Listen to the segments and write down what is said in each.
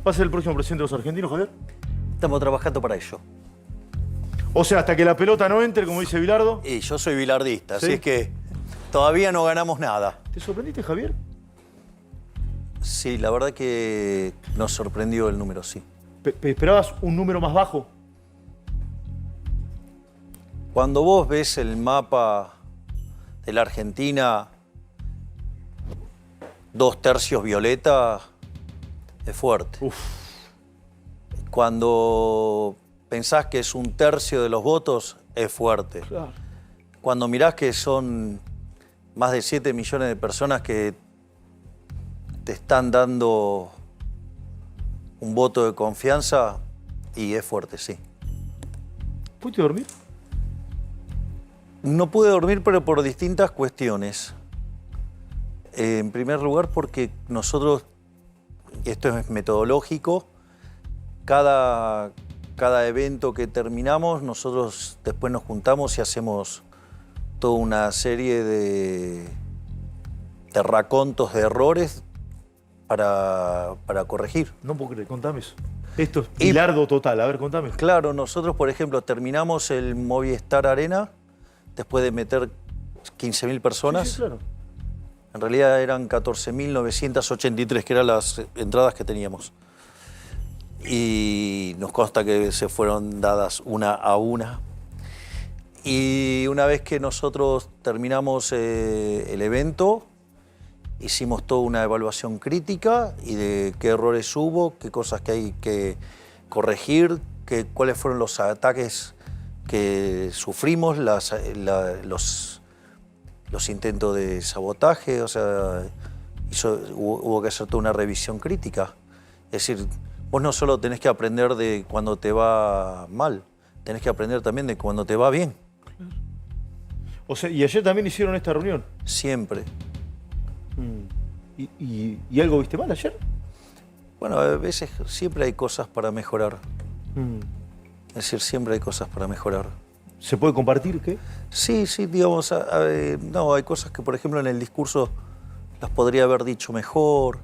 ¿Va a ser el próximo presidente de los argentinos, Javier? Estamos trabajando para ello. O sea, hasta que la pelota no entre, como dice Bilardo. Y yo soy bilardista, ¿Sí? así es que todavía no ganamos nada. ¿Te sorprendiste, Javier? Sí, la verdad que nos sorprendió el número, sí. ¿Esperabas un número más bajo? Cuando vos ves el mapa de la Argentina, 2/3 violeta, es fuerte. Uf. Cuando pensás que es 1/3 de los votos, es fuerte. Claro. Cuando mirás que son más de 7 millones de personas que te están dando un voto de confianza, y es fuerte, sí. ¿Pudiste dormir? No pude dormir, pero por distintas cuestiones. En primer lugar, porque nosotros, esto es metodológico, cada evento que terminamos, nosotros después nos juntamos y hacemos toda una serie de racontos de errores para corregir. No puedo creer, contame eso. Esto es Bilardo total, a ver, contame. Claro, nosotros, por ejemplo, terminamos el Movistar Arena después de meter 15.000 personas. Sí, claro. En realidad eran 14.983, que eran las entradas que teníamos. Y nos consta que se fueron dadas una a una. Y una vez que nosotros terminamos el evento, hicimos toda una evaluación crítica y de qué errores hubo, qué cosas que hay que corregir, cuáles fueron los ataques que sufrimos, los intentos de sabotaje, o sea, hubo que hacer toda una revisión crítica. Es decir, vos no solo tenés que aprender de cuando te va mal, tenés que aprender también de cuando te va bien. O sea, ¿y ayer también hicieron esta reunión? Siempre. ¿Y algo viste mal ayer? Bueno, a veces siempre hay cosas para mejorar. Es decir, siempre hay cosas para mejorar. ¿Se puede compartir qué? Sí, digamos, no, hay cosas que, por ejemplo, en el discurso las podría haber dicho mejor,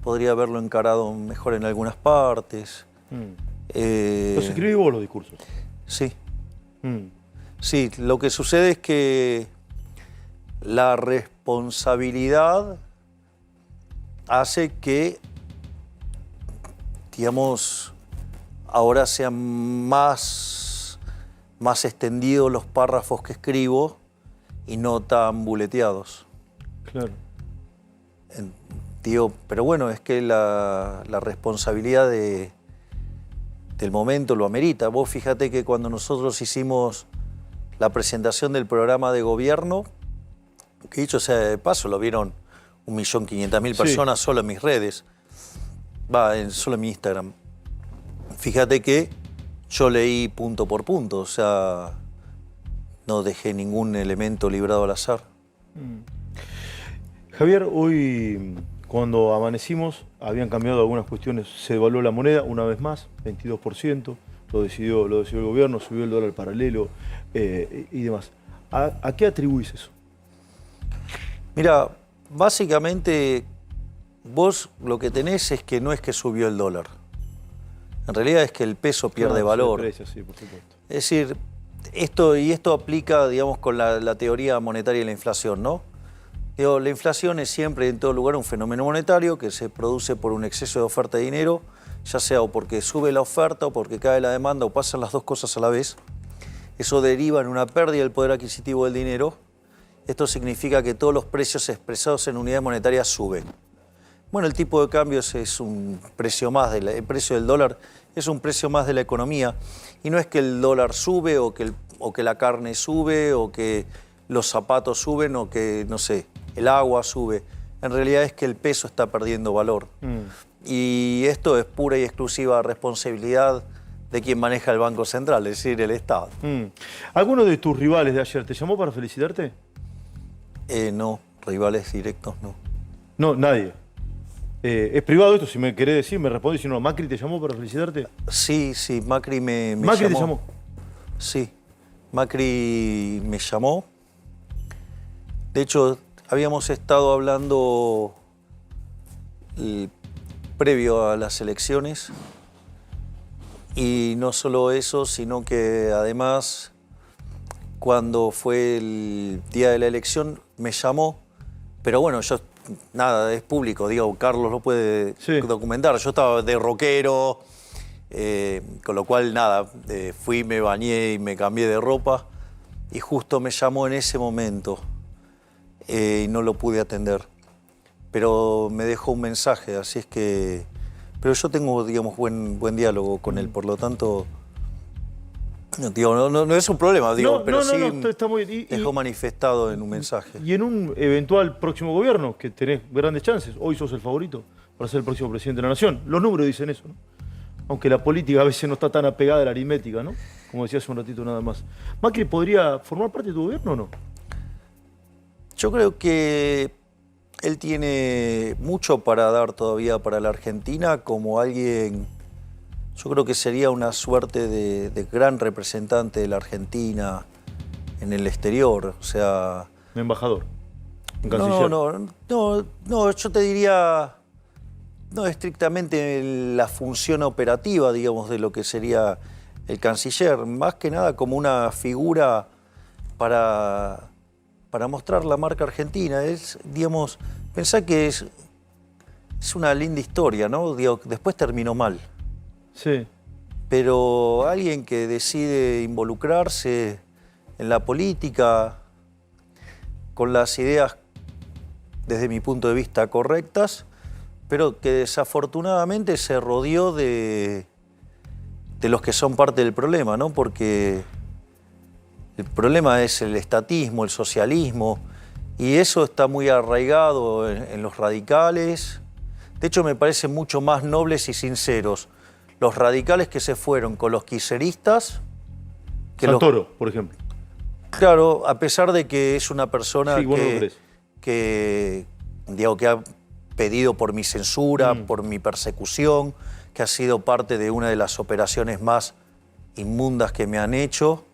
podría haberlo encarado mejor en algunas partes. ¿Los escribí vos los discursos? Sí. Sí, lo que sucede es que la responsabilidad hace que, digamos, ahora sean más extendidos los párrafos que escribo y no tan buleteados. Claro. Digo, pero bueno, es que la responsabilidad del momento lo amerita. Vos fíjate que cuando nosotros hicimos la presentación del programa de gobierno, que dicho sea de paso, lo vieron 1.500.000 personas solo en mis redes, solo en mi Instagram. Fíjate que yo leí punto por punto, o sea, no dejé ningún elemento librado al azar. Javier, hoy cuando amanecimos habían cambiado algunas cuestiones, se devaluó la moneda una vez más, 22%, lo decidió el gobierno, subió el dólar paralelo y demás. ¿A qué atribuís eso? Mira, básicamente vos lo que tenés es que no es que subió el dólar. En realidad es que el peso pierde valor. Sí, por supuesto. Es decir, esto aplica, digamos, con la teoría monetaria de la inflación, ¿no? Digo, la inflación es siempre, en todo lugar, un fenómeno monetario que se produce por un exceso de oferta de dinero, ya sea o porque sube la oferta o porque cae la demanda o pasan las dos cosas a la vez. Eso deriva en una pérdida del poder adquisitivo del dinero. Esto significa que todos los precios expresados en unidades monetarias suben. Bueno, el tipo de cambios es un precio más, el precio del dólar es un precio más de la economía. Y no es que el dólar sube o que la carne sube o que los zapatos suben o que, no sé, el agua sube. En realidad es que el peso está perdiendo valor. Y esto es pura y exclusiva responsabilidad de quien maneja el Banco Central, es decir, el Estado. ¿Alguno de tus rivales de ayer te llamó para felicitarte? No, rivales directos no. No, nadie. Es privado esto, si me querés decir, me respondés, si no, ¿Macri te llamó para felicitarte? Sí, Macri me llamó. ¿Macri te llamó? Sí, Macri me llamó. De hecho, habíamos estado hablando previo a las elecciones. Y no solo eso, sino que además, cuando fue el día de la elección, me llamó, pero bueno, yo, nada, es público, digo, Carlos lo puede documentar. Yo estaba de rockero, con lo cual, nada, fui, me bañé y me cambié de ropa, y justo me llamó en ese momento, y no lo pude atender. Pero me dejó un mensaje, así es que... Pero yo tengo, digamos, buen diálogo con él, por lo tanto, digo, no es un problema, digo, pero sí está muy bien. dejó manifestado en un mensaje. Y en un eventual próximo gobierno, que tenés grandes chances, hoy sos el favorito para ser el próximo presidente de la Nación. Los números dicen eso, ¿no? Aunque la política a veces no está tan apegada a la aritmética, ¿no? Como decía hace un ratito nada más. ¿Macri podría formar parte de tu gobierno o no? Yo creo que él tiene mucho para dar todavía para la Argentina como alguien, yo creo que sería una suerte de gran representante de la Argentina en el exterior, o sea... Un embajador, un canciller. No, yo te diría, no estrictamente la función operativa, digamos, de lo que sería el canciller, más que nada como una figura para mostrar la marca argentina. Es, digamos, pensá que es una linda historia, ¿no? Digo, después terminó mal. Sí. Pero alguien que decide involucrarse en la política con las ideas, desde mi punto de vista, correctas, pero que desafortunadamente se rodeó de los que son parte del problema, ¿no? Porque el problema es el estatismo, el socialismo, y eso está muy arraigado en los radicales. De hecho, me parecen mucho más nobles y sinceros los radicales que se fueron con los kirchneristas que Santoro, por ejemplo. Claro, a pesar de que es una persona sí, que ha pedido por mi censura, por mi persecución, que ha sido parte de una de las operaciones más inmundas que me han hecho.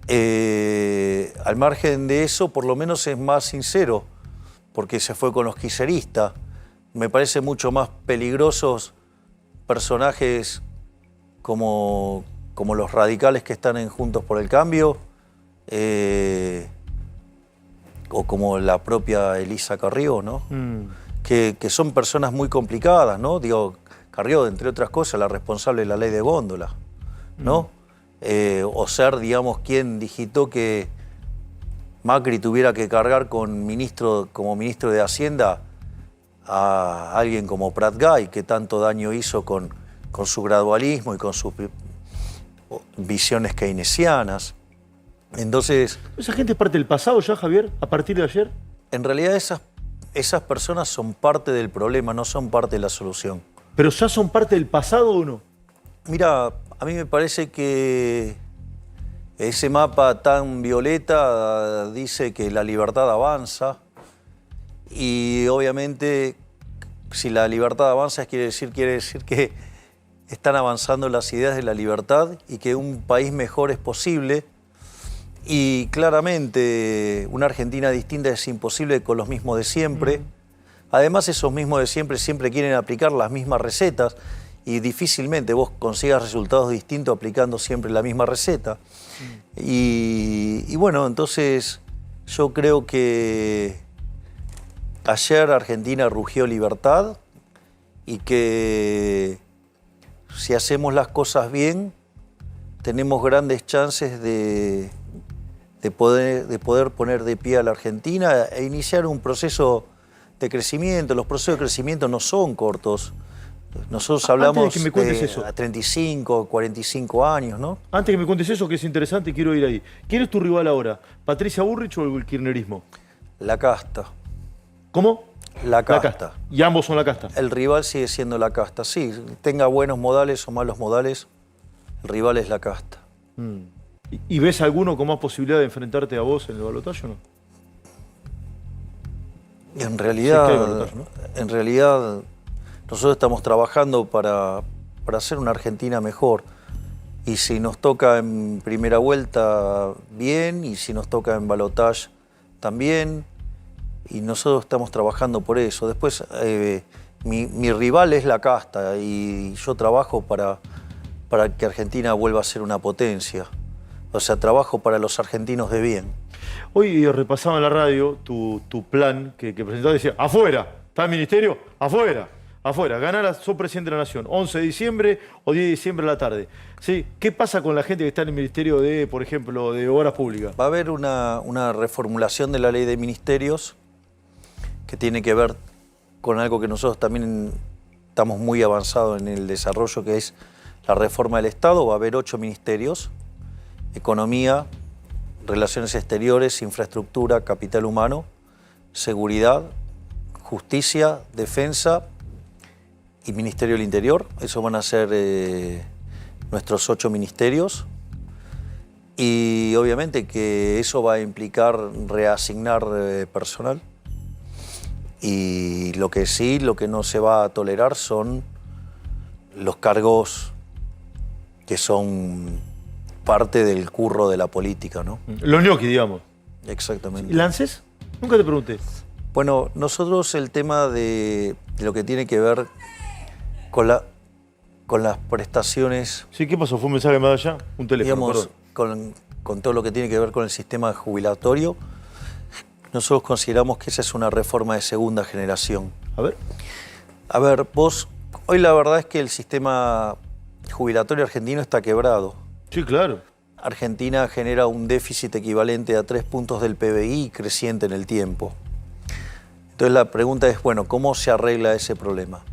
Al margen de eso, por lo menos es más sincero, porque se fue con los kirchneristas. Me parece mucho más peligrosos personajes como los radicales que están en Juntos por el Cambio, o como la propia Elisa Carrió, ¿no? Que son personas muy complicadas, ¿no? Digo, Carrió, entre otras cosas, la responsable de la ley de góndola, ¿no? O ser, digamos, quien digitó que Macri tuviera que cargar como ministro de Hacienda a alguien como Prat-Gay, que tanto daño hizo con su gradualismo y con sus visiones keynesianas. Entonces... ¿Esa gente es parte del pasado ya, Javier, a partir de ayer? En realidad esas personas son parte del problema, no son parte de la solución. ¿Pero ya son parte del pasado o no? Mira, a mí me parece que ese mapa tan violeta dice que la libertad avanza, y obviamente si la libertad avanza quiere decir que están avanzando las ideas de la libertad y que un país mejor es posible. Y claramente una Argentina distinta es imposible con los mismos de siempre. Además, esos mismos de siempre quieren aplicar las mismas recetas, y difícilmente vos consigas resultados distintos aplicando siempre la misma receta. Y bueno, entonces yo creo que ayer Argentina rugió libertad, y que si hacemos las cosas bien tenemos grandes chances de poder poner de pie a la Argentina e iniciar un proceso de crecimiento. Los procesos de crecimiento no son cortos. Nosotros hablamos de que me cuentes eso, 35, 45 años, ¿no? Antes que me cuentes eso, que es interesante, quiero ir ahí. ¿Quién es tu rival ahora? ¿Patricia Bullrich o el kirchnerismo? La casta. ¿Cómo? La casta. Y ambos son la casta. El rival sigue siendo la casta. Sí, tenga buenos modales o malos modales, el rival es la casta. ¿Y ves alguno con más posibilidad de enfrentarte a vos en el balotaje o no? En realidad, sí, es que hay balotaje, ¿no? En realidad, nosotros estamos trabajando para hacer una Argentina mejor. Y si nos toca en primera vuelta, bien, y si nos toca en balotaje, también. Y nosotros estamos trabajando por eso. Después, mi rival es la casta y yo trabajo para que Argentina vuelva a ser una potencia. O sea, trabajo para los argentinos de bien. Hoy repasaba en la radio tu plan que presentaba, decía, afuera, ¿está el ministerio? Afuera, afuera, ganar, sos presidente de la Nación, 11 de diciembre o 10 de diciembre a la tarde. ¿Sí? ¿Qué pasa con la gente que está en el Ministerio de, por ejemplo, de Obras Públicas? Va a haber una reformulación de la ley de ministerios que tiene que ver con algo que nosotros también estamos muy avanzados en el desarrollo, que es la reforma del Estado. Va a haber 8 ministerios: Economía, Relaciones Exteriores, Infraestructura, Capital Humano, Seguridad, Justicia, Defensa y Ministerio del Interior. Esos van a ser nuestros 8 ministerios. Y obviamente que eso va a implicar reasignar personal. Y lo que no se va a tolerar son los cargos que son parte del curro de la política, ¿no? Los ñoquis, digamos. Exactamente. ¿Y lances? Nunca te pregunté. Bueno, nosotros el tema de lo que tiene que ver con las prestaciones... Sí, ¿qué pasó? ¿Fue un mensaje más allá? Un teléfono, digamos, con todo lo que tiene que ver con el sistema jubilatorio, nosotros consideramos que esa es una reforma de segunda generación. A ver. A ver, vos, hoy la verdad es que el sistema jubilatorio argentino está quebrado. Sí, claro. Argentina genera un déficit equivalente a 3 puntos del PBI creciente en el tiempo. Entonces la pregunta es, bueno, ¿cómo se arregla ese problema?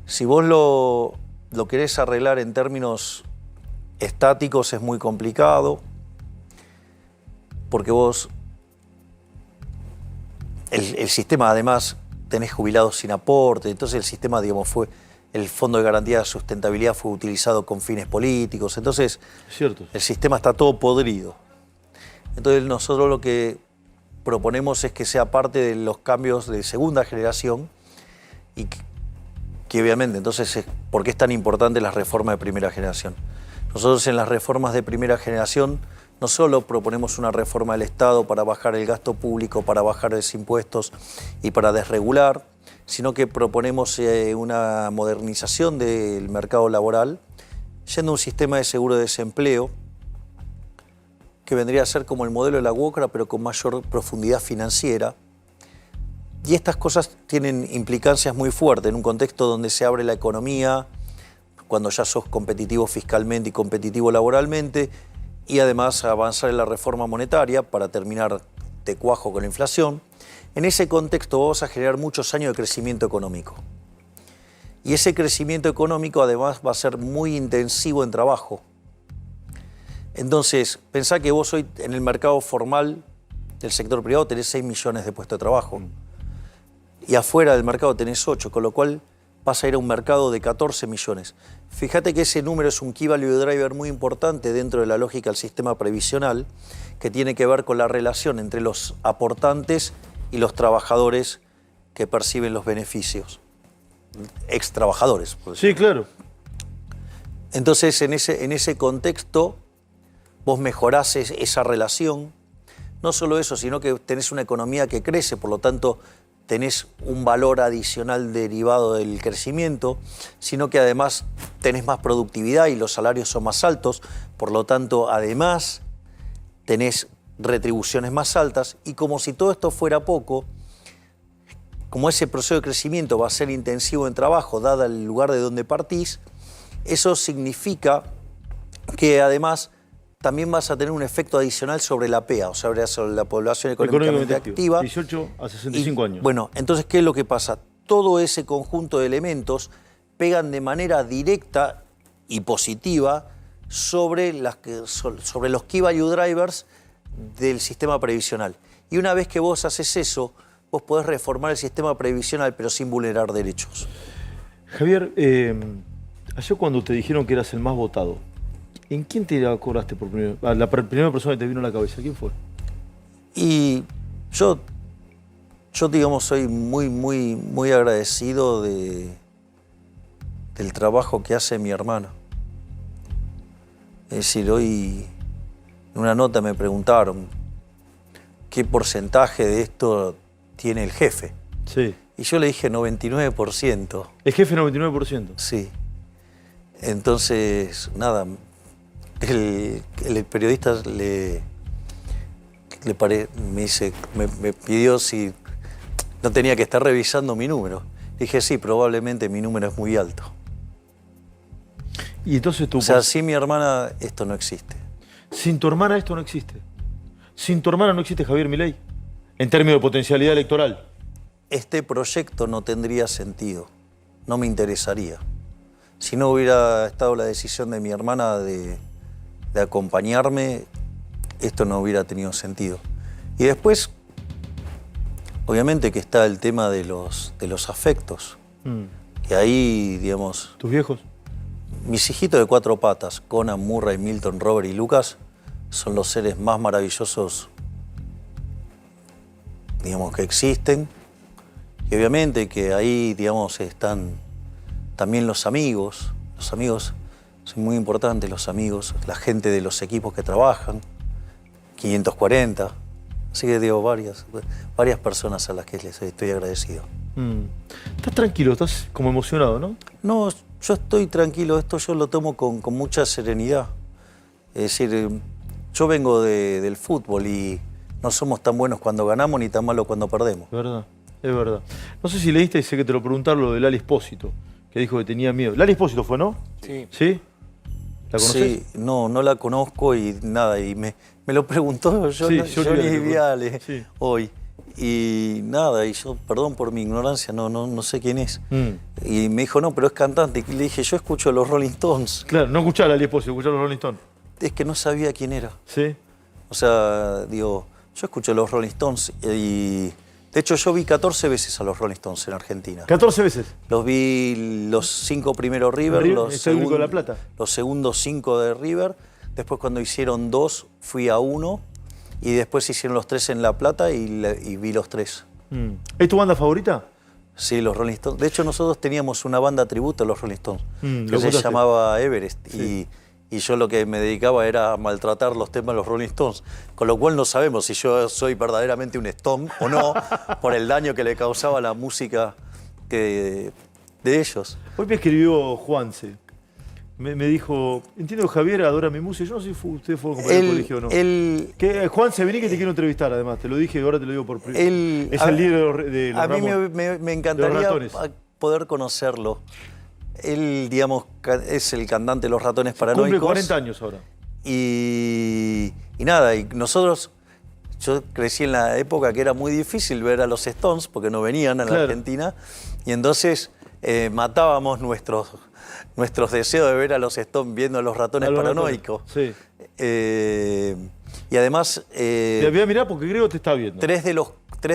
Si vos lo querés arreglar en términos estáticos es muy complicado, porque vos, el sistema además tenés jubilados sin aporte, entonces el sistema, digamos, el Fondo de Garantía de Sustentabilidad fue utilizado con fines políticos, entonces Cierto. El sistema está todo podrido. Entonces nosotros lo que proponemos es que sea parte de los cambios de segunda generación y que obviamente, entonces, ¿por qué es tan importante las reformas de primera generación? Nosotros en las reformas de primera generación no solo proponemos una reforma del Estado para bajar el gasto público, para bajar los impuestos y para desregular, sino que proponemos una modernización del mercado laboral, yendo a un sistema de seguro de desempleo que vendría a ser como el modelo de la UOCRA, pero con mayor profundidad financiera. Y estas cosas tienen implicancias muy fuertes en un contexto donde se abre la economía, cuando ya sos competitivo fiscalmente y competitivo laboralmente, y además avanzar en la reforma monetaria para terminar de cuajo con la inflación. En ese contexto vamos a generar muchos años de crecimiento económico. Y ese crecimiento económico además va a ser muy intensivo en trabajo. Entonces, pensá que vos hoy en el mercado formal del sector privado tenés 6 millones de puestos de trabajo. Y afuera del mercado tenés 8, con lo cual vas a ir a un mercado de 14 millones. Fíjate que ese número es un key value driver muy importante dentro de la lógica del sistema previsional, que tiene que ver con la relación entre los aportantes y los trabajadores que perciben los beneficios. Ex trabajadores. Sí, claro. Entonces, en ese contexto, vos mejorás esa relación. No solo eso, sino que tenés una economía que crece, por lo tanto, tenés un valor adicional derivado del crecimiento, sino que además tenés más productividad y los salarios son más altos, por lo tanto, además, tenés retribuciones más altas, y como si todo esto fuera poco, como ese proceso de crecimiento va a ser intensivo en trabajo, dada el lugar de donde partís, eso significa que además también vas a tener un efecto adicional sobre la PEA, o sea, sobre la población económicamente activa. 18 a 65 años. Bueno, entonces, ¿qué es lo que pasa? Todo ese conjunto de elementos pegan de manera directa y positiva sobre los key value drivers del sistema previsional. Y una vez que vos haces eso, vos podés reformar el sistema previsional, pero sin vulnerar derechos. Javier, ayer cuando te dijeron que eras el más votado, ¿en quién te acordaste por primera vez? La primera persona que te vino a la cabeza, ¿quién fue? Y yo digamos, soy muy agradecido del trabajo que hace mi hermana. Es decir, hoy en una nota me preguntaron qué porcentaje de esto tiene el jefe. Sí. Y yo le dije 99%. El jefe 99%. Sí. Entonces, nada, el periodista me pidió si no tenía que estar revisando mi número. Dije, sí, probablemente mi número es muy alto. Y entonces tú... O sea, sin mi hermana esto no existe. Sin tu hermana esto no existe. Sin tu hermana no existe Javier Milei. En términos de potencialidad electoral. Este proyecto no tendría sentido. No me interesaría. Si no hubiera estado la decisión de mi hermana de acompañarme, esto no hubiera tenido sentido. Y después, obviamente que está el tema de los afectos. Y ahí, digamos... ¿Tus viejos? Mis hijitos de 4 patas, Conan, Murray, Milton, Robert y Lucas, son los seres más maravillosos, digamos, que existen. Y obviamente que ahí, digamos, están también los amigos. Los amigos son muy importantes, los amigos, la gente de los equipos que trabajan, 540. Así que digo, varias personas a las que les estoy agradecido. Estás tranquilo, estás como emocionado, ¿no? No, yo estoy tranquilo, esto yo lo tomo con mucha serenidad. Es decir, yo vengo del fútbol y no somos tan buenos cuando ganamos ni tan malos cuando perdemos. Es verdad, es verdad. No sé si leíste, y sé que te lo preguntaron, lo de Lali Espósito, que dijo que tenía miedo. Lali Espósito fue, ¿no? Sí. ¿Sí? ¿La conocés? Sí, no la conozco y nada, y me lo preguntó Johnny Viale hoy. Y nada, y yo, perdón por mi ignorancia, no sé quién es. Y me dijo, no, pero es cantante. Y le dije, yo escucho los Rolling Stones. Claro, no escuchaba a Lali Espósito, escuchaba a los Rolling Stones. Es que no sabía quién era. Sí. O sea, digo, yo escucho los Rolling Stones y... De hecho, yo vi 14 veces a los Rolling Stones en Argentina. ¿14 veces? Los vi los 5 primeros River, de La Plata. Los segundos 5 de River. Después cuando hicieron 2, fui a 1. Y después hicieron los 3 en La Plata y vi los 3. ¿Es tu banda favorita? Sí, los Rolling Stones. De hecho, nosotros teníamos una banda tributo a los Rolling Stones, que se contaste. llamaba Everest. Sí. Y yo lo que me dedicaba era a maltratar los temas de los Rolling Stones. Con lo cual no sabemos si yo soy verdaderamente un Stone o no, por el daño que le causaba la música de ellos. Hoy me escribió Juanse. Me dijo, entiendo que Javier adora mi música. Yo no sé si ustedes fueron compañeros de colegio o no. Juanse, vení que te quiero entrevistar, además. Te lo dije y ahora te lo digo por primera vez. Es el líder de los A mí me encantaría poder conocerlo. Él, digamos, es el cantante de Los Ratones Paranoicos. Cumple 40 años ahora. Y nada, y nosotros... Yo crecí en la época que era muy difícil ver a los Stones porque no venían a la Argentina. Y entonces matábamos nuestros deseos de ver a los Stones viendo a Los Ratones Paranoicos. Sí. Y además... Te voy a mirar porque creo que te está viendo. 3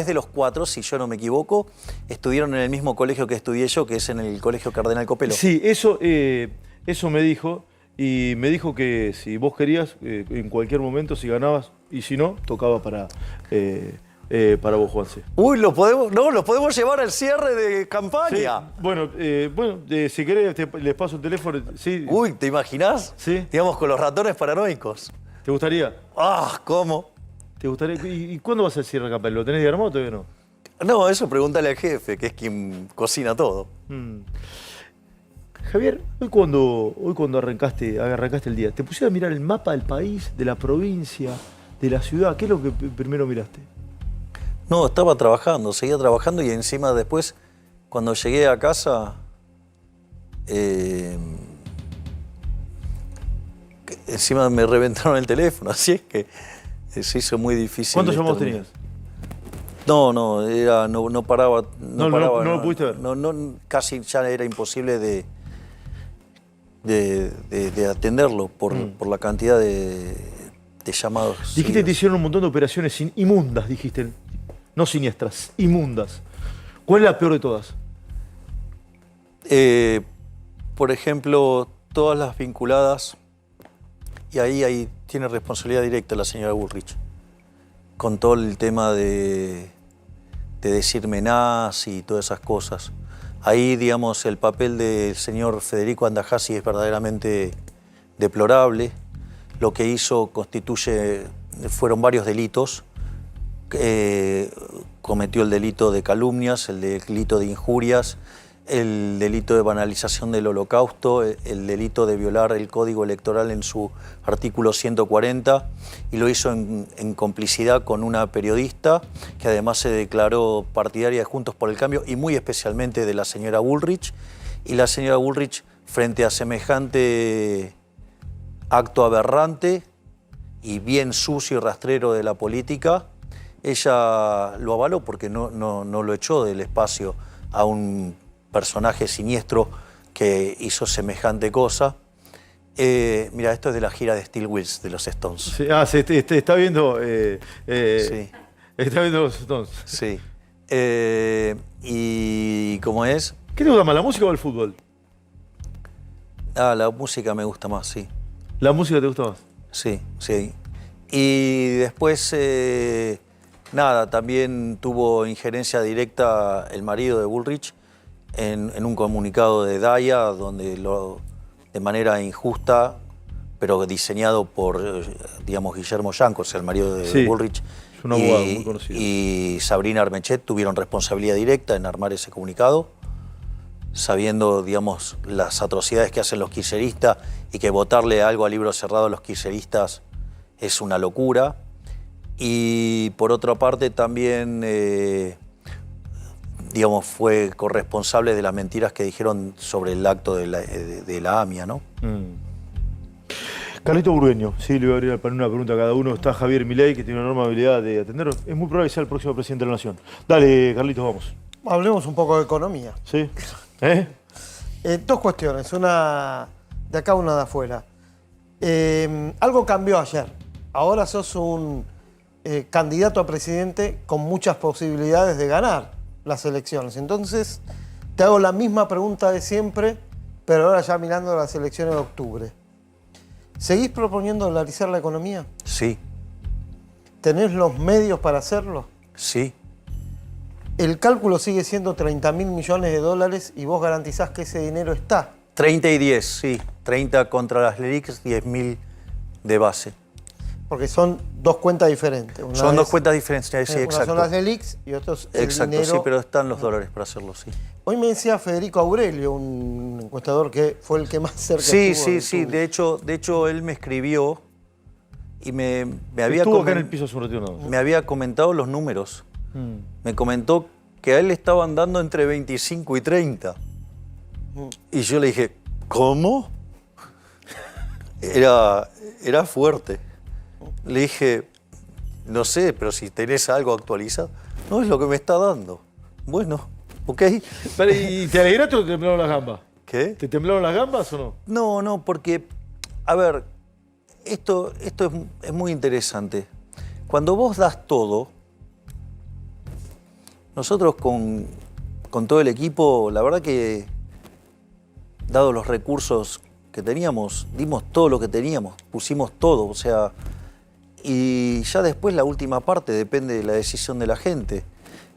de los 4, si yo no me equivoco, estudiaron en el mismo colegio que estudié yo, que es en el Colegio Cardenal Copelo. Sí, eso me dijo. Y me dijo que si vos querías, en cualquier momento, si ganabas, y si no, tocaba para vos, Juanse. Uy, los podemos llevar al cierre de campaña. Sí. Bueno, si querés, les paso el teléfono. Sí. Uy, ¿te imaginás? Sí. Digamos, con Los Ratones Paranoicos. ¿Te gustaría? Ah, ¿cómo? ¿Te gustaría? ¿Y cuándo vas al cierre de campaña? ¿Lo tenés de armado o todavía no? No, eso pregúntale al jefe, que es quien cocina todo. Javier, hoy cuando arrancaste el día, ¿te pusiste a mirar el mapa del país, de la provincia, de la ciudad? ¿Qué es lo que primero miraste? No, estaba trabajando, seguía trabajando y encima después, cuando llegué a casa, encima me reventaron el teléfono, así es que se hizo muy difícil. ¿Cuántos llamados tenías? No paraba. ¿No lo pudiste ver? No, casi ya era imposible de atenderlo por la cantidad de llamados. Dijiste que te hicieron un montón de operaciones inmundas, dijiste. No siniestras, inmundas. ¿Cuál es la peor de todas? Por ejemplo, todas las vinculadas, y ahí tiene responsabilidad directa la señora Bullrich, con todo el tema de decirme nazi y todas esas cosas. Ahí, digamos, el papel del señor Federico Andajasi es verdaderamente deplorable. Lo que hizo fueron varios delitos cometió el delito de calumnias, el delito de injurias, el delito de banalización del Holocausto, el delito de violar el Código Electoral en su artículo 140, y lo hizo en complicidad con una periodista que además se declaró partidaria de Juntos por el Cambio y muy especialmente de la señora Bullrich. Y la señora Bullrich, frente a semejante acto aberrante y bien sucio y rastrero de la política, ella lo avaló porque no lo echó del espacio a un personaje siniestro que hizo semejante cosa. Mira, esto es de la gira de Steel Wheels de los Stones. Sí, está viendo. Sí. Está viendo los Stones. Sí. ¿Y cómo es? ¿Qué te gusta más, la música o el fútbol? La música me gusta más, sí. ¿La música te gusta más? Sí, sí. Y después, nada, también tuvo injerencia directa el marido de Bullrich en un comunicado de Daya, donde de manera injusta, pero diseñado por, digamos, Guillermo Yancos, el marido de Bullrich, es un abogado muy conocido, y Sabrina Armechet tuvieron responsabilidad directa en armar ese comunicado, sabiendo, digamos, las atrocidades que hacen los kirchneristas y que votarle algo a libro cerrado a los kirchneristas es una locura. Y por otra parte también, digamos, fue corresponsable de las mentiras que dijeron sobre el acto de la AMIA, ¿no? Carlito Burgueño, sí, le voy a abrir una pregunta a cada uno. Está Javier Milei, que tiene una enorme habilidad de atender. Es muy probable que sea el próximo presidente de la Nación. Dale, Carlitos, vamos. Hablemos un poco de economía. Sí. Dos cuestiones, una de acá, una de afuera. Algo cambió ayer. Ahora sos un candidato a presidente con muchas posibilidades de ganar las elecciones. Entonces, te hago la misma pregunta de siempre, pero ahora ya mirando las elecciones de octubre. ¿Seguís proponiendo dolarizar la economía? Sí. ¿Tenés los medios para hacerlo? Sí. El cálculo sigue siendo 30.000 millones de dólares y vos garantizás que ese dinero está. 30 y 10, sí. 30 contra las LELIQs, 10.000 de base. Porque son dos cuentas diferentes. Son dos cuentas diferentes, sí, una exacto. son las LELIQs y otros el exacto, dinero. Sí, pero están los dólares para hacerlo, sí. Hoy me decía Federico Aurelio, un encuestador que fue el que más cerca estuvo. Sí. De hecho, él me escribió y me había Estuvo acá en el piso hace un ratito nada más. Me había comentado los números. Me comentó que a él le estaban dando entre 25 y 30. Y yo le dije, ¿cómo? Era fuerte. Le dije, no sé, pero si tenés algo actualizado. No, es lo que me está dando. Bueno, ok. Pero, ¿y te alegraste o te temblaron las gambas? ¿Qué? ¿Te temblaron las gambas o no? No, porque, a ver, esto es muy interesante. Cuando vos das todo, nosotros con todo el equipo, la verdad que, dado los recursos que teníamos, dimos todo lo que teníamos, pusimos todo, o sea, y ya después la última parte depende de la decisión de la gente.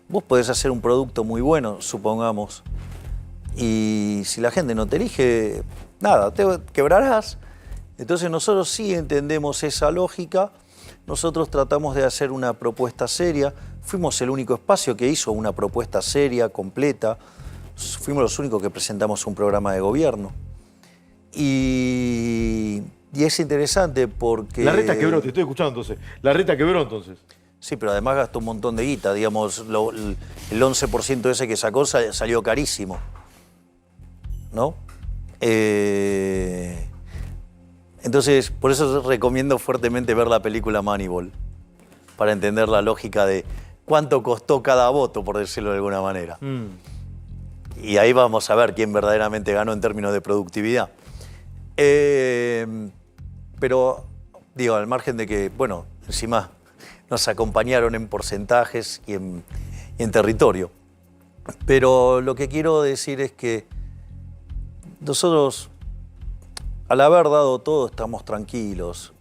Vos podés hacer un producto muy bueno, supongamos, y si la gente no te elige, nada, te quebrarás. Entonces nosotros sí entendemos esa lógica, nosotros tratamos de hacer una propuesta seria, fuimos el único espacio que hizo una propuesta seria, completa, fuimos los únicos que presentamos un programa de gobierno. Y es interesante porque... La reta quebró, te estoy escuchando entonces. La reta quebró entonces. Sí, pero además gastó un montón de guita, digamos, el 11% ese que sacó salió carísimo, ¿no? Entonces, por eso recomiendo fuertemente ver la película Moneyball, para entender la lógica de cuánto costó cada voto, por decirlo de alguna manera. Y ahí vamos a ver quién verdaderamente ganó en términos de productividad. Pero, digo, al margen de que, bueno, encima nos acompañaron en porcentajes y en territorio. Pero lo que quiero decir es que nosotros, al haber dado todo, estamos tranquilos.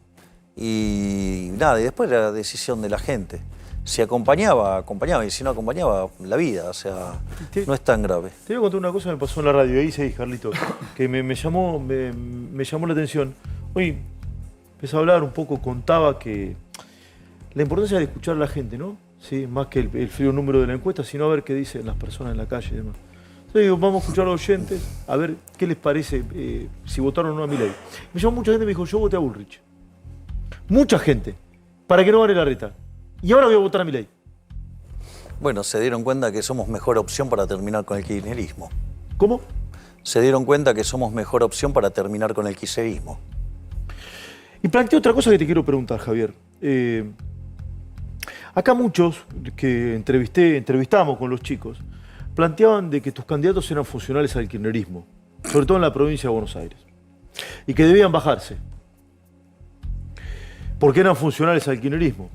Y nada, y después la decisión de la gente. Si acompañaba, y si no acompañaba, la vida, o sea, no es tan grave. Te voy a contar una cosa que me pasó en la radio, ahí seguís, Carlitos, que me llamó la atención. Hoy empecé a hablar un poco, contaba que la importancia de escuchar a la gente, ¿no? ¿sí? Más que el frío número de la encuesta, sino a ver qué dicen las personas en la calle y demás. Entonces digo, vamos a escuchar a los oyentes, a ver qué les parece, si votaron o no a Milei. Me llamó mucha gente y me dijo, yo voté a Bullrich. Mucha gente, para que no gane Larreta. Y ahora voy a votar a Milei. Bueno, se dieron cuenta que somos mejor opción para terminar con el kirchnerismo. ¿Cómo? Se dieron cuenta que somos mejor opción para terminar con el kirchnerismo. Y planteo otra cosa que te quiero preguntar, Javier. Acá muchos que entrevistamos con los chicos, planteaban de que tus candidatos eran funcionales al kirchnerismo, sobre todo en la provincia de Buenos Aires, y que debían bajarse, porque eran funcionales al kirchnerismo.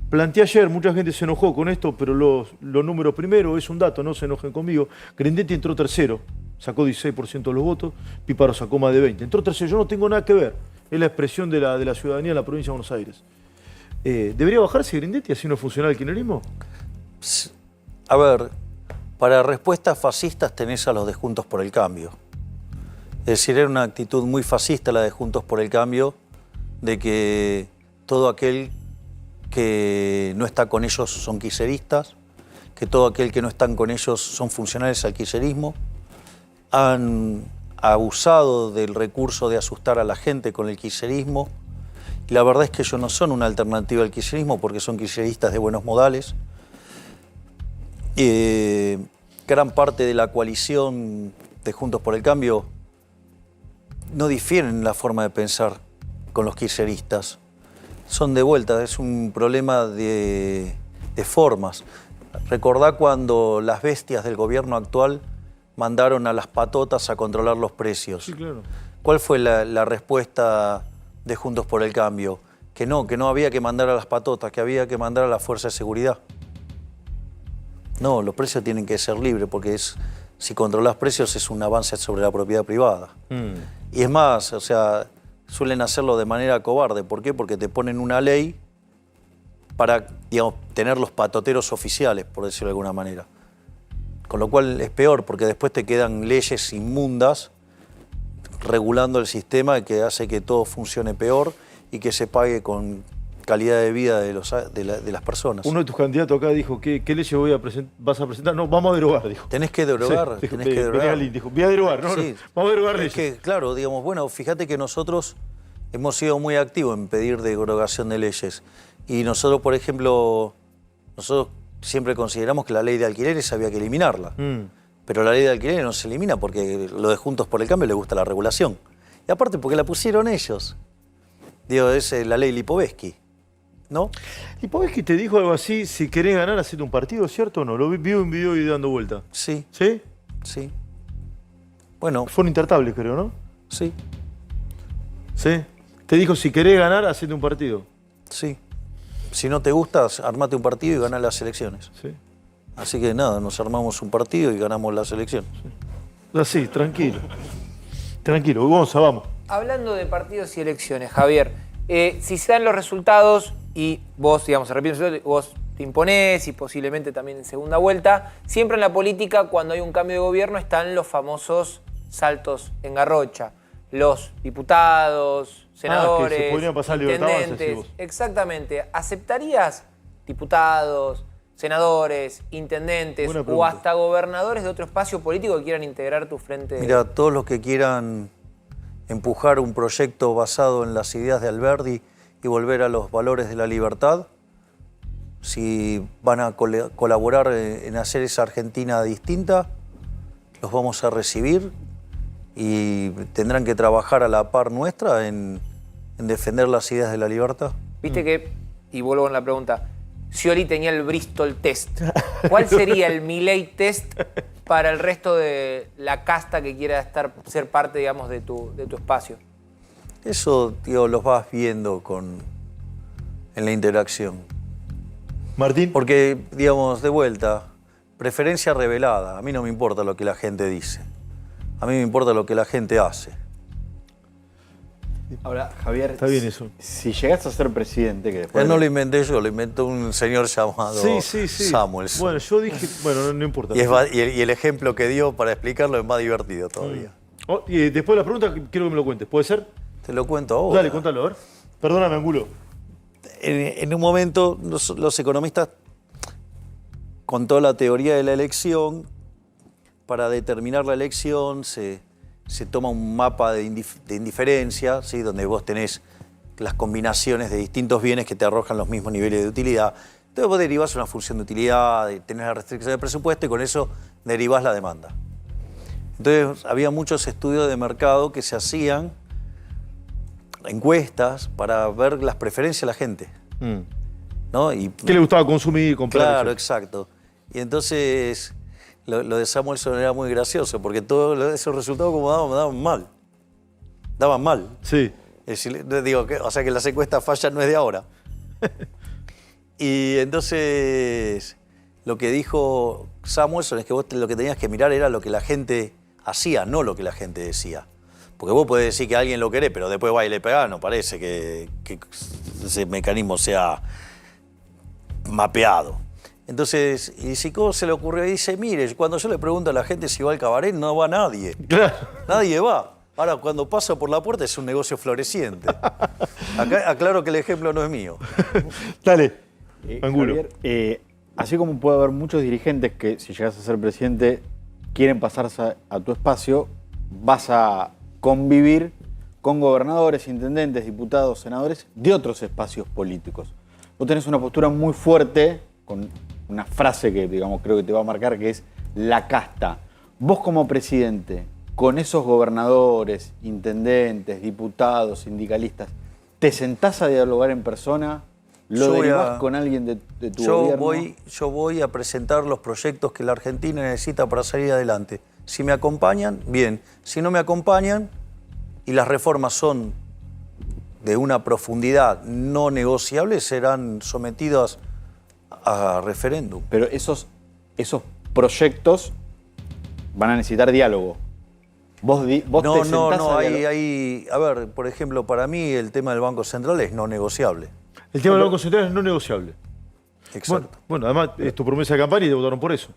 Planteé ayer, mucha gente se enojó con esto, pero los números primero, es un dato, no se enojen conmigo. Grindetti entró tercero, sacó 16% de los votos, Píparo sacó más de 20%. Entró tercero, yo no tengo nada que ver, es la expresión de la ciudadanía en la provincia de Buenos Aires. ¿Debería bajarse Grindetti así no es funcional al kirchnerismo? A ver, para respuestas fascistas tenés a los de Juntos por el Cambio. Es decir, era una actitud muy fascista la de Juntos por el Cambio, de que todo aquel que no está con ellos son kirchneristas, que todo aquel que no están con ellos son funcionales al kirchnerismo. Han abusado del recurso de asustar a la gente con el kirchnerismo. Y la verdad es que ellos no son una alternativa al kirchnerismo porque son kirchneristas de buenos modales. Gran parte de la coalición de Juntos por el Cambio no difieren en la forma de pensar con los kirchneristas. Son de vuelta, es un problema de formas. Recordá cuando las bestias del gobierno actual mandaron a las patotas a controlar los precios. Sí, claro. ¿Cuál fue la respuesta de Juntos por el Cambio? Que no había que mandar a las patotas, que había que mandar a la fuerza de seguridad. No, los precios tienen que ser libres porque si controlás precios es un avance sobre la propiedad privada. Y es más, o sea, suelen hacerlo de manera cobarde. ¿Por qué? Porque te ponen una ley para, digamos, tener los patoteros oficiales, por decirlo de alguna manera. Con lo cual es peor, porque después te quedan leyes inmundas regulando el sistema que hace que todo funcione peor y que se pague con calidad de vida de las personas. Uno de tus candidatos acá dijo, ¿qué ley vas a presentar? No, vamos a derogar, dijo. Tenés que derogar, Sí, tenés que derogar. Dijo, voy a derogar, no, Sí. vamos a derogar leyes. Es que, claro, digamos, bueno, fíjate que nosotros hemos sido muy activos en pedir derogación de leyes. Y nosotros, por ejemplo, siempre consideramos que la ley de alquileres había que eliminarla. Pero la ley de alquileres no se elimina porque lo de Juntos por el Cambio le gusta la regulación. Y aparte porque la pusieron ellos. Digo, es la ley Lipovetsky, ¿no? Lipovetsky te dijo algo así, si querés ganar, hacete un partido, ¿cierto o no? Lo vi en un video y dando vuelta. Sí. ¿Sí? Sí. Bueno, Fueron intratables, creo, ¿no? sí, ¿Sí? Te dijo, si querés ganar, hacete un partido. sí. Si no te gusta, armate un partido y ganá las elecciones. Sí. Así que nada, nos armamos un partido y ganamos las elecciones. Así, tranquilo. Tranquilo, Gonza, vamos. Hablando de partidos y elecciones, Javier, si se dan los resultados y vos, digamos, se repite, vos te imponés y posiblemente también en segunda vuelta, siempre en la política, cuando hay un cambio de gobierno, están los famosos saltos en garrocha. Los diputados, senadores, que se podrían pasar libertad avanza, intendentes. decís vos. Exactamente. ¿Aceptarías diputados, senadores, intendentes Buena o pregunta. hasta gobernadores de otro espacio político que quieran integrar tu frente? Mira, todos los que quieran empujar un proyecto basado en las ideas de Alberdi y volver a los valores de la libertad, si van a colaborar en hacer esa Argentina distinta, los vamos a recibir y tendrán que trabajar a la par nuestra en defender las ideas de la libertad. Viste que, y vuelvo con la pregunta, Scioli tenía el Bristol Test. ¿Cuál sería el Milei Test para el resto de la casta que quiera ser parte, digamos, de tu espacio? Eso, tío, los vas viendo en la interacción. Martín. Porque, digamos, de vuelta, preferencia revelada. A mí no me importa lo que la gente dice. A mí me importa lo que la gente hace. Ahora, Javier, Está bien eso. si llegás a ser presidente, que después... Él no lo inventé yo, lo inventó un señor llamado Sí. Samuelson. Bueno, yo dije, bueno, no importa. Y el ejemplo que dio para explicarlo es más divertido todavía. Y después de la pregunta, quiero que me lo cuentes. ¿Puede ser? Te lo cuento ahora. Dale, contalo, a ver. Perdóname, Angulo. En un momento los economistas contó la teoría de la elección. Para determinar la elección se toma un mapa de indiferencia, ¿sí? Donde vos tenés las combinaciones de distintos bienes que te arrojan los mismos niveles de utilidad. Entonces vos derivás una función de utilidad, tenés la restricción de presupuesto y con eso derivás la demanda. Entonces había muchos estudios de mercado que se hacían, encuestas, para ver las preferencias de la gente. ¿No? Y, ¿qué le gustaba consumir y comprar? Claro, exacto. Y entonces lo de Samuelson era muy gracioso, porque todos esos resultados como daban mal. Daban mal. Sí. Es decir, digo, o sea que las encuestas fallan no es de ahora. Y entonces lo que dijo Samuelson es que vos lo que tenías que mirar era lo que la gente hacía, no lo que la gente decía. Porque vos podés decir que alguien lo querés, pero después va y le pegás, no parece que ese mecanismo sea mapeado. Entonces, y Sicó se le ocurrió y dice, mire, cuando yo le pregunto a la gente si va al cabaret, no va nadie. Claro. Nadie va. Ahora, cuando pasa por la puerta es un negocio floreciente. Acá, aclaro que el ejemplo no es mío. Dale, Angulo. Javier, así como puede haber muchos dirigentes que, si llegas a ser presidente, quieren pasarse a tu espacio, vas a convivir con gobernadores, intendentes, diputados, senadores de otros espacios políticos. Vos tenés una postura muy fuerte, con una frase que, digamos, creo que te va a marcar, que es la casta. Vos como presidente, con esos gobernadores, intendentes, diputados, sindicalistas, ¿te sentás a dialogar en persona? ¿Lo derivás con alguien de tu gobierno? Yo voy a presentar los proyectos que la Argentina necesita para salir adelante. Si me acompañan, bien. Si no me acompañan y las reformas son de una profundidad no negociable, serán sometidas a referéndum. Pero esos proyectos van a necesitar diálogo. Vos te sentás a hay, a ver, por ejemplo, para mí el tema del Banco Central es no negociable. El tema del Banco Central es no negociable. Exacto. Bueno, además es tu promesa de campaña y te votaron por eso.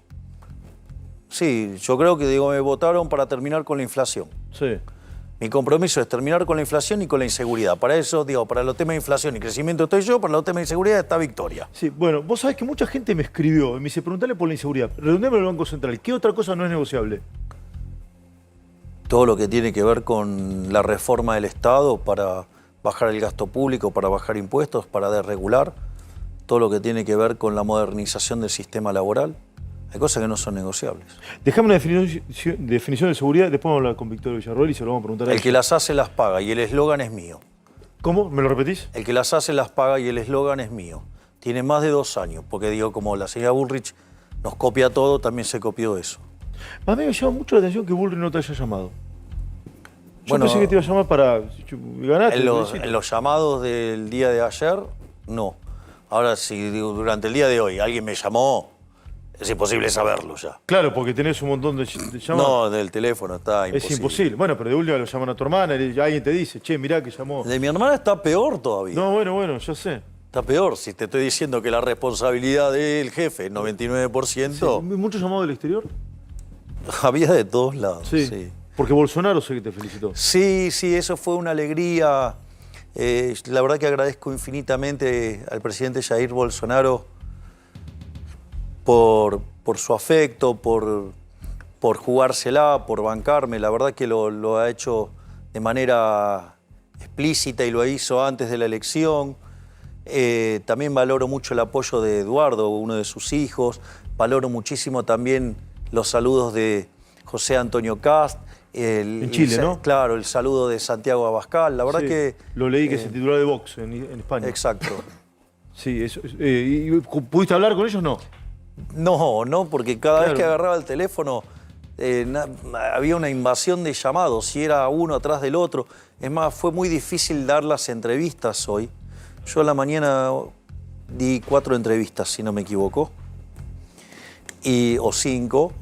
Sí, yo creo que me votaron para terminar con la inflación. Sí. Mi compromiso es terminar con la inflación y con la inseguridad. Para eso, para los temas de inflación y crecimiento estoy yo, para los temas de inseguridad está Victoria. Sí, bueno, vos sabés que mucha gente me escribió y me dice, preguntale por la inseguridad. Redondeame el Banco Central. ¿Qué otra cosa no es negociable? Todo lo que tiene que ver con la reforma del Estado para bajar el gasto público, para bajar impuestos, para desregular. Todo lo que tiene que ver con la modernización del sistema laboral. Hay cosas que no son negociables. Dejame una definición de seguridad, después vamos a hablar con Victoria Villarroel y se lo vamos a preguntar a El ella. que las hace las paga y el eslogan es mío. ¿Cómo? ¿Me lo repetís? El que las hace las paga y el eslogan es mío. Tiene más de 2 años, porque como la señora Bullrich nos copia todo, también se copió eso. A mí me llama mucho la atención que Bullrich no te haya llamado. Yo Bueno, pensé que te iba a llamar para ganar. En los llamados del día de ayer, no. Ahora, si durante el día de hoy alguien me llamó, es imposible saberlo ya. Claro, porque tenés un montón de llamadas. No, del teléfono está imposible. Es imposible. Bueno, pero de última lo llaman a tu hermana y alguien te dice, che, mirá que llamó. De mi hermana está peor todavía. No, bueno, ya sé. Está peor. Si te estoy diciendo que la responsabilidad del jefe es 99%, Sí. ¿Muchos llamados del exterior? había de todos lados. Sí. Sí. Porque Bolsonaro sé que te felicitó. Sí, eso fue una alegría. La verdad que agradezco infinitamente al presidente Jair Bolsonaro por su afecto, por jugársela, por bancarme. La verdad que lo ha hecho de manera explícita y lo hizo antes de la elección. También valoro mucho el apoyo de Eduardo, uno de sus hijos. Valoro muchísimo también los saludos de José Antonio Cast. En Chile, ¿no? Claro, el saludo de Santiago Abascal. La verdad Sí, que... lo leí que es el titular de Vox en España. Exacto. Sí, eso. ¿Y pudiste hablar con ellos? No. No, porque cada Claro. vez que agarraba el teléfono había una invasión de llamados, si era uno atrás del otro. Es más, fue muy difícil dar las entrevistas hoy. Yo a la mañana di 4 entrevistas, si no me equivoco, o 5,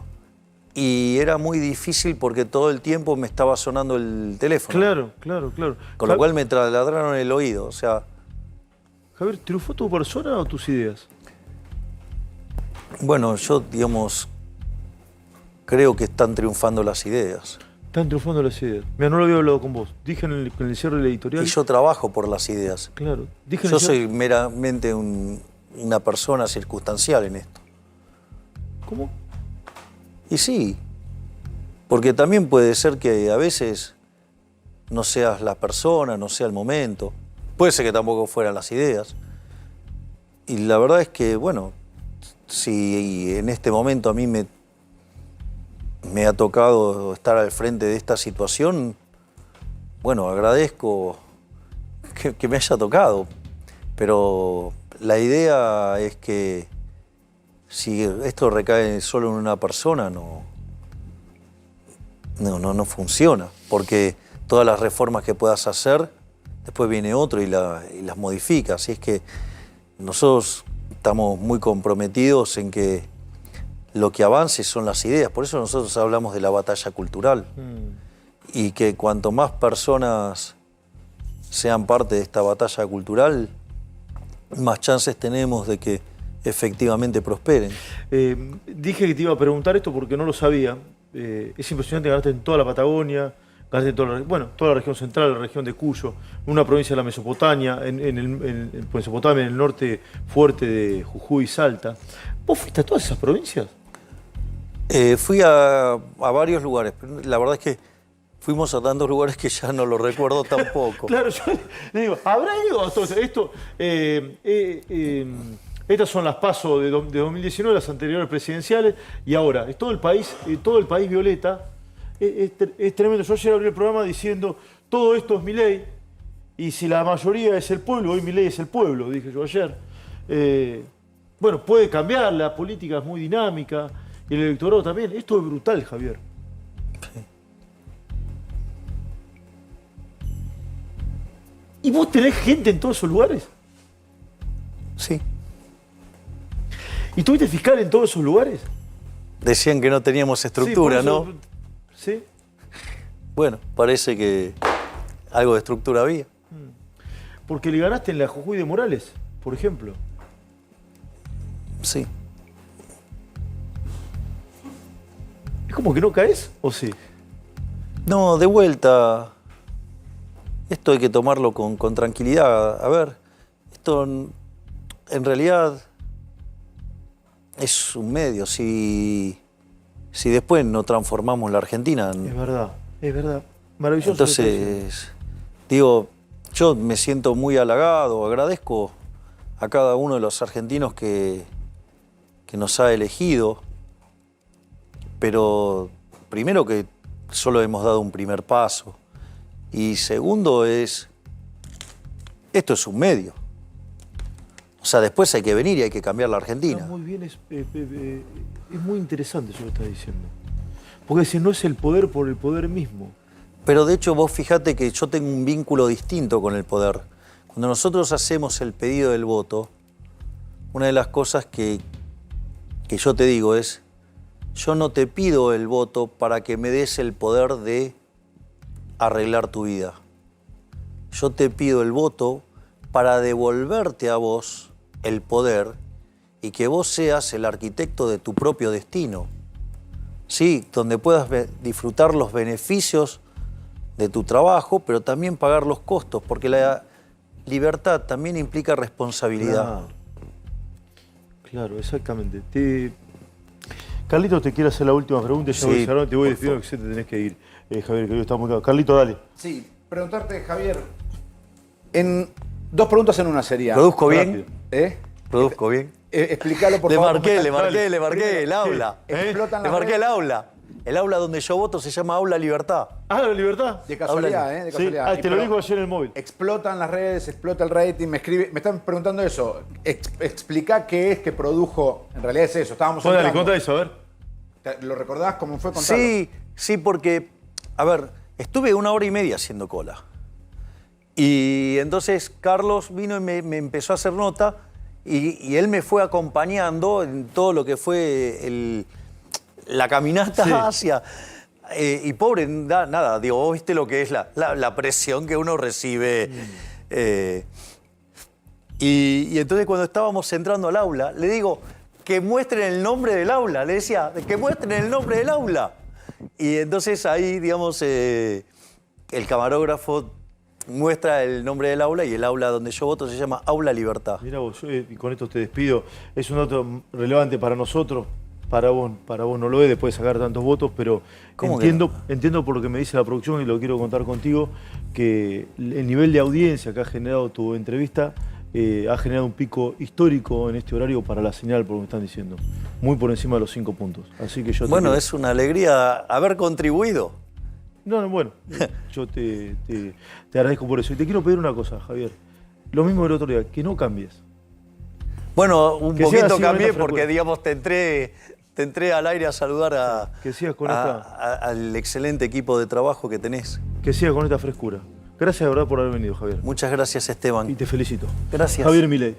y era muy difícil porque todo el tiempo me estaba sonando el teléfono. Claro. Con lo cual me taladraron el oído, o sea... Javier, ¿triunfó tu persona o tus ideas? Bueno, yo, creo que están triunfando las ideas. Están triunfando las ideas. Mira, no lo había hablado con vos. Dije en el cierre de la editorial. Y yo trabajo por las ideas. Claro. Dije en Yo el cierre- soy meramente una persona circunstancial en esto. ¿Cómo? Y sí, porque también puede ser que a veces no seas la persona, no sea el momento. Puede ser que tampoco fueran las ideas. Y la verdad es que, bueno, si en este momento a mí me ha tocado estar al frente de esta situación, bueno, agradezco que me haya tocado. Pero la idea es que si esto recae solo en una persona, no funciona. Porque todas las reformas que puedas hacer, después viene otro y las modifica. Así es que nosotros estamos muy comprometidos en que lo que avance son las ideas. Por eso nosotros hablamos de la batalla cultural. Y que cuanto más personas sean parte de esta batalla cultural, más chances tenemos de que efectivamente prosperen. Dije que te iba a preguntar esto porque no lo sabía. Es impresionante ganarte en toda la Patagonia, ganaste en toda la región central, la región de Cuyo, una provincia de la Mesopotamia, en Mesopotamia, en el norte fuerte de Jujuy y Salta. ¿Vos fuiste a todas esas provincias? Fui a varios lugares, pero la verdad es que fuimos a tantos lugares que ya no lo recuerdo tampoco. Claro, yo le digo, ¿habrá ido a todo esto? Estas son las PASO de 2019, las anteriores presidenciales, y ahora, es todo el país violeta. Es tremendo. Yo ayer abrí el programa diciendo, todo esto es Milei, y si la mayoría es el pueblo, hoy Milei es el pueblo, dije yo ayer. Bueno, puede cambiar, la política es muy dinámica, y el electorado también. Esto es brutal, Javier. Sí. ¿Y vos tenés gente en todos esos lugares? Sí. ¿Y tuviste fiscal en todos esos lugares? Decían que no teníamos estructura, Sí, por eso, ¿no? Sí. Bueno, parece que algo de estructura había. Porque le ganaste en la Jujuy de Morales, por ejemplo. Sí. ¿Es como que no caes o sí? No, de vuelta. Esto hay que tomarlo con tranquilidad. A ver, esto en realidad es un medio. Si después no transformamos la Argentina... Es verdad. Maravilloso. Entonces, digo, yo me siento muy halagado, agradezco a cada uno de los argentinos que nos ha elegido, pero primero que solo hemos dado un primer paso y segundo esto es un medio. O sea, después hay que venir y hay que cambiar la Argentina. Está muy bien, es muy interesante eso que estás diciendo. Porque si no es el poder por el poder mismo. Pero de hecho vos fijate que yo tengo un vínculo distinto con el poder. Cuando nosotros hacemos el pedido del voto, una de las cosas que yo te digo es, yo no te pido el voto para que me des el poder de arreglar tu vida. Yo te pido el voto para devolverte a vos el poder y que vos seas el arquitecto de tu propio destino. Sí, donde puedas disfrutar los beneficios de tu trabajo, pero también pagar los costos, porque la libertad también implica responsabilidad. Claro, exactamente. Carlito, te quiero hacer la última pregunta. Ya Sí, te voy despidiendo que sé te tenés que ir. Javier, que está muy claro. Carlito, dale. Sí, preguntarte, Javier, en dos preguntas en una sería. ¿Produzco bien? Rápido. ¿Eh? ¿Produzco bien? Explícalo, por Le favor. marqué el Primero, aula. Explotan Le las marqué el redes. aula. El aula donde yo voto se llama Aula Libertad. Ah, la libertad. De casualidad, Háblale. De Sí, casualidad. te lo dijo ayer en el móvil. Explotan las redes, explota el rating, me están preguntando eso. Explica qué es que produjo. En realidad es eso, estábamos Dale, entrando. contá eso, a ver. ¿Lo recordás cómo fue contarlo? Sí, porque, a ver, estuve 1 hora y media haciendo cola. Y entonces Carlos vino y me empezó a hacer nota y él me fue acompañando en todo lo que fue la caminata hacia... y pobre, nada, digo, vos viste lo que es la presión que uno recibe. Y entonces cuando estábamos entrando al aula, le digo, que muestren el nombre del aula. Le decía, que muestren el nombre del aula. Y entonces ahí, digamos, el camarógrafo muestra el nombre del aula y el aula donde yo voto se llama Aula Libertad. Mirá vos, y con esto te despido. Es un dato relevante para nosotros. Para vos no lo es después de sacar tantos votos, pero ¿Cómo que entiendo por lo que me dice la producción y lo quiero contar contigo, que el nivel de audiencia que ha generado tu entrevista ha generado un pico histórico en este horario para la señal, por lo que me están diciendo. Muy por encima de los 5 puntos. Así que yo Bueno, es una alegría haber contribuido. No, bueno, yo te agradezco por eso. Y te quiero pedir una cosa, Javier. Lo mismo del otro día, que no cambies. Bueno, un Que siga poquito así, cambié Vanessa, porque, frecuencia. digamos, te entré al aire a saludar Que sigas con al excelente equipo de trabajo que tenés. que sigas con esta frescura. Gracias de verdad por haber venido, Javier. Muchas gracias, Esteban. Y te felicito. Gracias. Javier Milei.